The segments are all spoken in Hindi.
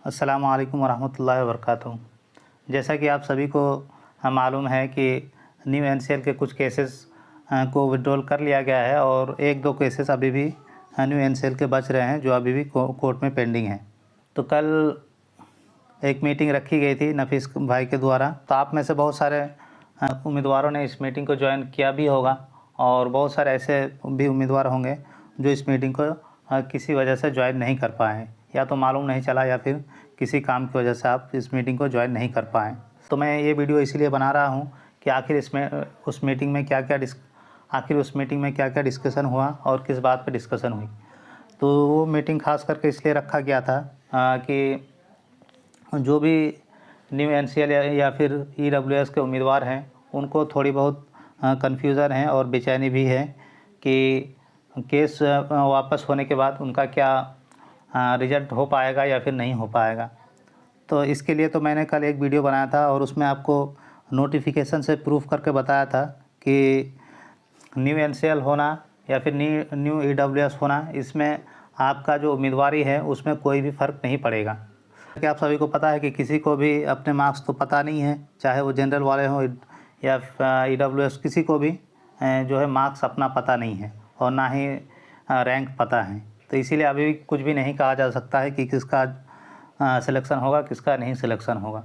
अस्सलामु अलैकुम वरहमतुल्लाहि वबरकातुहू। जैसा कि आप सभी को मालूम है कि न्यू एनसीएल के कुछ केसेस को विड्रॉल कर लिया गया है और एक दो केसेस अभी भी न्यू एनसीएल के बच रहे हैं जो अभी भी कोर्ट में पेंडिंग हैं। तो कल एक मीटिंग रखी गई थी नफीस भाई के द्वारा। तो आप में से बहुत सारे उम्मीदवारों ने इस मीटिंग को ज्वाइन किया भी होगा और बहुत सारे ऐसे भी उम्मीदवार होंगे जो इस मीटिंग को किसी वजह से ज्वाइन नहीं कर पाए, या तो मालूम नहीं चला या फिर किसी काम की वजह से आप इस मीटिंग को ज्वाइन नहीं कर पाएँ। तो मैं ये वीडियो इसीलिए बना रहा हूँ कि आखिर उस मीटिंग में क्या क्या डिस्कशन हुआ और किस बात पर डिस्कशन हुई। तो वो मीटिंग ख़ास करके इसलिए रखा गया था कि जो भी न्यू एनसीएल या फिर ईडब्ल्यूएस के उम्मीदवार हैं उनको थोड़ी बहुत कन्फ्यूज़न है और बेचैनी भी है कि केस वापस होने के बाद उनका क्या रिज़ल्ट हो पाएगा या फिर नहीं हो पाएगा। तो इसके लिए तो मैंने कल एक वीडियो बनाया था और उसमें आपको नोटिफिकेशन से प्रूफ करके बताया था कि न्यू एनसीएल होना या फिर न्यू ईडब्ल्यूएस होना, इसमें आपका जो उम्मीदवारी है उसमें कोई भी फ़र्क नहीं पड़ेगा। कि आप सभी को पता है कि किसी को भी अपने मार्क्स तो पता नहीं है, चाहे वो जनरल वाले हों या ईडब्ल्यूएस, किसी को भी जो है मार्क्स अपना पता नहीं है और ना ही रैंक पता है। तो इसीलिए अभी कुछ भी नहीं कहा जा सकता है कि किसका सिलेक्शन होगा, किसका नहीं सिलेक्शन होगा।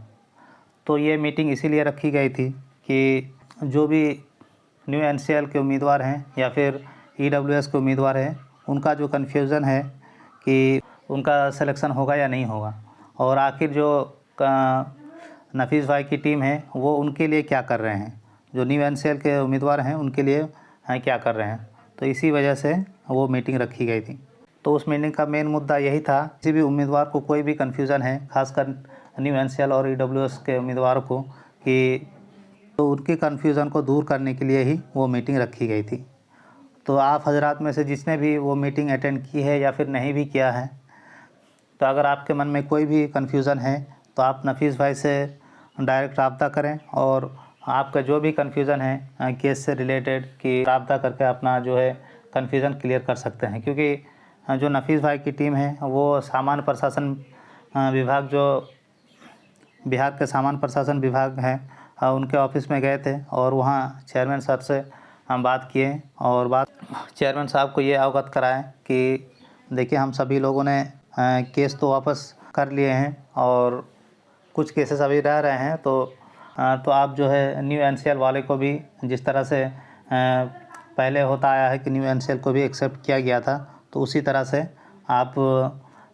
तो ये मीटिंग इसीलिए रखी गई थी कि जो भी न्यू एनसीएल के उम्मीदवार हैं या फिर ईडब्ल्यूएस के उम्मीदवार हैं, उनका जो कन्फ्यूज़न है कि उनका सिलेक्शन होगा या नहीं होगा, और आखिर जो नफीस भाई की टीम है वो उनके लिए क्या कर रहे हैं, जो न्यू एनसीएल के उम्मीदवार हैं उनके लिए क्या कर रहे हैं। तो इसी वजह से वो मीटिंग रखी गई थी। तो उस मीटिंग का मेन मुद्दा यही था, किसी भी उम्मीदवार को कोई भी कन्फ्यूज़न है, खासकर न्यू एनसीएल और ईडब्ल्यूएस के उम्मीदवारों को, कि तो उनकी कन्फ्यूज़न को दूर करने के लिए ही वो मीटिंग रखी गई थी। तो आप हजरात में से जिसने भी वो मीटिंग अटेंड की है या फिर नहीं भी किया है, तो अगर आपके मन में कोई भी कन्फ्यूज़न है तो आप नफीस भाई से डायरेक्ट रब्ता करें और आपका जो भी कन्फ्यूज़न है केस से रिलेटेड कि रब्ता करके अपना जो है कन्फ्यूज़न क्लियर कर सकते हैं। क्योंकि जो नफीस भाई की टीम है वो सामान्य प्रशासन विभाग, जो बिहार के सामान्य प्रशासन विभाग है, उनके ऑफिस में गए थे और वहाँ चेयरमैन सर से हम बात किए और चेयरमैन साहब को ये अवगत कराएं कि देखिए, हम सभी लोगों ने केस तो वापस कर लिए हैं और कुछ केसेस अभी रह रहे हैं। तो आप जो है न्यू एनसीएल वाले को भी, जिस तरह से पहले होता आया है कि न्यू एनसीएल को भी एक्सेप्ट किया गया था, तो उसी तरह से आप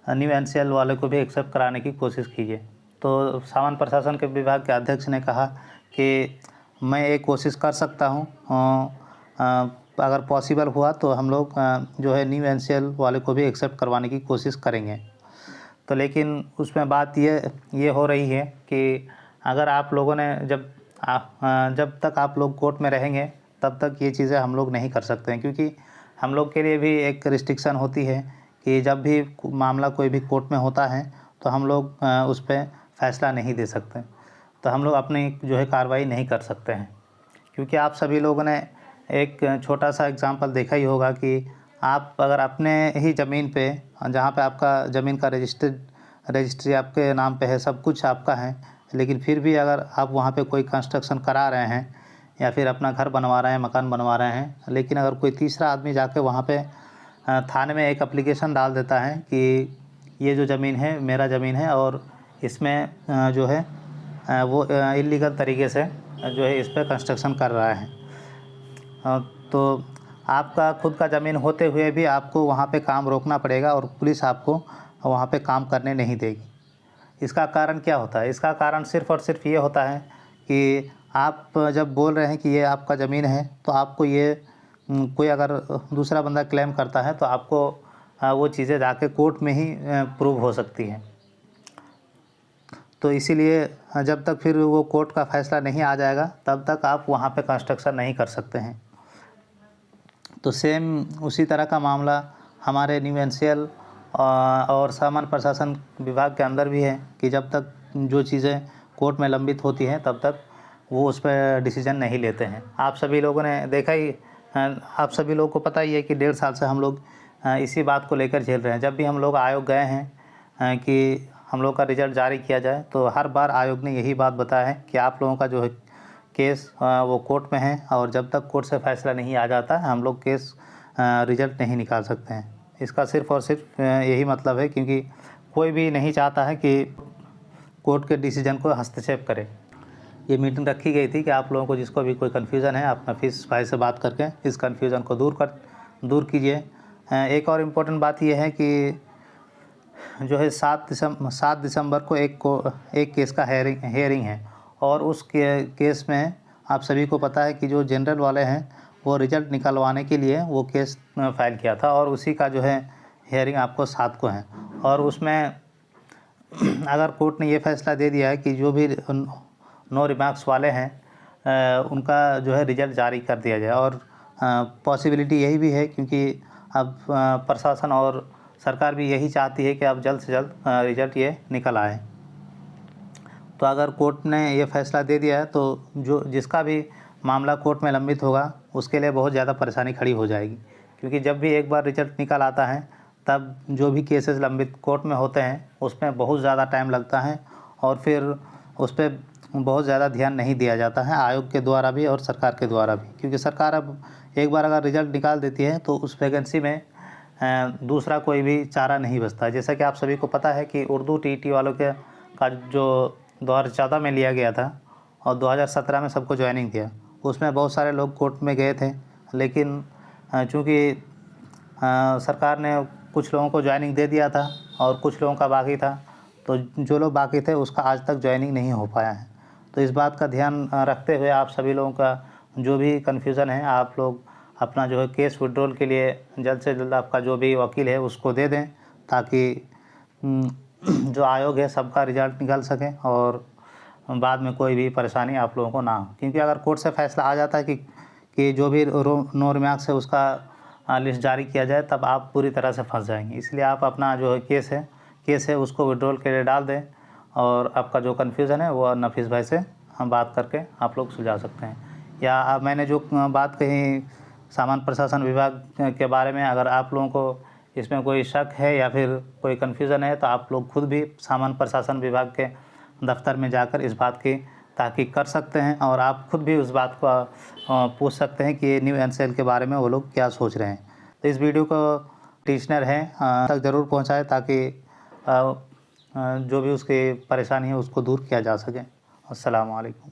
न्यू एनसीएल वाले को भी एक्सेप्ट कराने की कोशिश कीजिए। तो सामान्य प्रशासन के विभाग के अध्यक्ष ने कहा कि मैं एक कोशिश कर सकता हूँ, अगर पॉसिबल हुआ तो हम लोग जो है न्यू एनसीएल वाले को भी एक्सेप्ट करवाने की कोशिश करेंगे। तो लेकिन उसमें बात ये हो रही है कि अगर आप लोगों ने जब तक आप लोग कोर्ट में रहेंगे तब तक ये चीज़ें हम लोग नहीं कर सकते हैं, क्योंकि हम लोग के लिए भी एक रिस्ट्रिक्शन होती है कि जब भी मामला कोई भी कोर्ट में होता है तो हम लोग उस पर फैसला नहीं दे सकते। तो हम लोग अपनी जो है कार्रवाई नहीं कर सकते हैं, क्योंकि आप सभी लोगों ने एक छोटा सा एग्जांपल देखा ही होगा कि आप अगर अपने ही ज़मीन पे, जहाँ पे आपका ज़मीन का रजिस्ट्री आपके नाम पे है, सब कुछ आपका है, लेकिन फिर भी अगर आप वहाँ पे कोई कंस्ट्रक्शन करा रहे हैं या फिर अपना घर बनवा रहे हैं, मकान बनवा रहे हैं, लेकिन अगर कोई तीसरा आदमी जाके वहाँ पे थाने में एक एप्लीकेशन डाल देता है कि ये जो ज़मीन है मेरा ज़मीन है और इसमें जो है वो इल्लीगल तरीके से जो है इस पर कंस्ट्रक्शन कर रहा है, तो आपका खुद का ज़मीन होते हुए भी आपको वहाँ पे काम रोकना पड़ेगा और पुलिस आपको वहाँ पे काम करने नहीं देगी। इसका कारण क्या होता है? इसका कारण सिर्फ़ और सिर्फ ये होता है कि आप जब बोल रहे हैं कि ये आपका ज़मीन है, तो आपको ये कोई अगर दूसरा बंदा क्लेम करता है तो आपको वो चीज़ें जाके कोर्ट में ही प्रूव हो सकती हैं। तो इसीलिए जब तक फिर वो कोर्ट का फ़ैसला नहीं आ जाएगा तब तक आप वहाँ पे कंस्ट्रक्शन नहीं कर सकते हैं। तो सेम उसी तरह का मामला हमारे न्यू एनसीएल और सामान्य प्रशासन विभाग के अंदर भी है कि जब तक जो चीज़ें कोर्ट में लंबित होती हैं तब तक वो उस पर डिसीजन नहीं लेते हैं। आप सभी लोगों ने देखा ही, आप सभी लोगों को पता ही है कि 1.5 साल से हम लोग इसी बात को लेकर झेल रहे हैं। जब भी हम लोग आयोग गए हैं कि हम लोग का रिज़ल्ट जारी किया जाए, तो हर बार आयोग ने यही बात बताया है कि आप लोगों का जो है केस वो कोर्ट में है और जब तक कोर्ट से फ़ैसला नहीं आ जाता हम लोग केस रिज़ल्ट नहीं निकाल सकते हैं। इसका सिर्फ़ और सिर्फ यही मतलब है, क्योंकि कोई भी नहीं चाहता है कि कोर्ट के डिसीजन को हस्तक्षेप करे। ये मीटिंग रखी गई थी कि आप लोगों को जिसको भी कोई कन्फ्यूज़न है आप नफीस भाई से बात करके इस कन्फ्यूज़न को दूर कीजिए। एक और इम्पोर्टेंट बात ये है कि जो है 7 दिसंबर को एक केस का हेयरिंग है और उस केस में आप सभी को पता है कि जो जनरल वाले हैं वो रिज़ल्ट निकलवाने के लिए वो केस फाइल किया था और उसी का जो है हेयरिंग आपको 7 को है। और उसमें अगर कोर्ट ने ये फ़ैसला दे दिया है कि जो भी नो रिमार्क्स वाले हैं उनका जो है रिज़ल्ट जारी कर दिया जाए, और पॉसिबिलिटी यही भी है क्योंकि अब प्रशासन और सरकार भी यही चाहती है कि अब जल्द से जल्द रिज़ल्ट ये निकल आए। तो अगर कोर्ट ने ये फ़ैसला दे दिया है तो जिसका भी मामला कोर्ट में लंबित होगा उसके लिए बहुत ज़्यादा परेशानी खड़ी हो जाएगी, क्योंकि जब भी एक बार रिज़ल्ट निकल आता है तब जो भी केसेस लंबित कोर्ट में होते हैं उसमें बहुत ज़्यादा टाइम लगता है और फिर उस पर बहुत ज़्यादा ध्यान नहीं दिया जाता है आयोग के द्वारा भी और सरकार के द्वारा भी, क्योंकि सरकार अब एक बार अगर रिज़ल्ट निकाल देती है तो उस वैकेंसी में दूसरा कोई भी चारा नहीं बचता। जैसा कि आप सभी को पता है कि उर्दू टीईटी वालों का जो 2014 में लिया गया था और 2017 में सबको ज्वाइनिंग किया, उसमें बहुत सारे लोग कोर्ट में गए थे, लेकिन चूँकि सरकार ने कुछ लोगों को ज्वाइनिंग दे दिया था और कुछ लोगों का बाकी था, तो जो लोग बाकी थे उसका आज तक ज्वाइनिंग नहीं हो पाया है। तो इस बात का ध्यान रखते हुए आप सभी लोगों का जो भी कन्फ्यूज़न है आप लोग अपना जो है केस विड्रॉल के लिए जल्द से जल्द आपका जो भी वकील है उसको दे दें, ताकि जो आयोग है सबका रिज़ल्ट निकल सके और बाद में कोई भी परेशानी आप लोगों को ना हो। क्योंकि अगर कोर्ट से फ़ैसला आ जाता है कि जो भी नो रिमार्क्स है उसका लिस्ट जारी किया जाए, तब आप पूरी तरह से फंस जाएंगे। इसलिए आप अपना जो है केस है उसको विड्रॉल के लिए डाल दें और आपका जो कन्फ्यूज़न है वो नफीस भाई से हम बात करके आप लोग सुलझा सकते हैं। या अब मैंने जो बात कही सामान्य प्रशासन विभाग के बारे में, अगर आप लोगों को इसमें कोई शक है या फिर कोई कन्फ्यूज़न है तो आप लोग खुद भी सामान्य प्रशासन विभाग के दफ्तर में जाकर इस बात की तहकीक कर सकते हैं और आप खुद भी उस बात को पूछ सकते हैं कि न्यू एनसीएल के बारे में वो लोग क्या सोच रहे हैं। तो इस वीडियो को टीचर हैं तक ज़रूर पहुँचाएँ ताकि जो भी उसकी परेशानी है उसको दूर किया जा सके। अस्सलाम वालेकुम।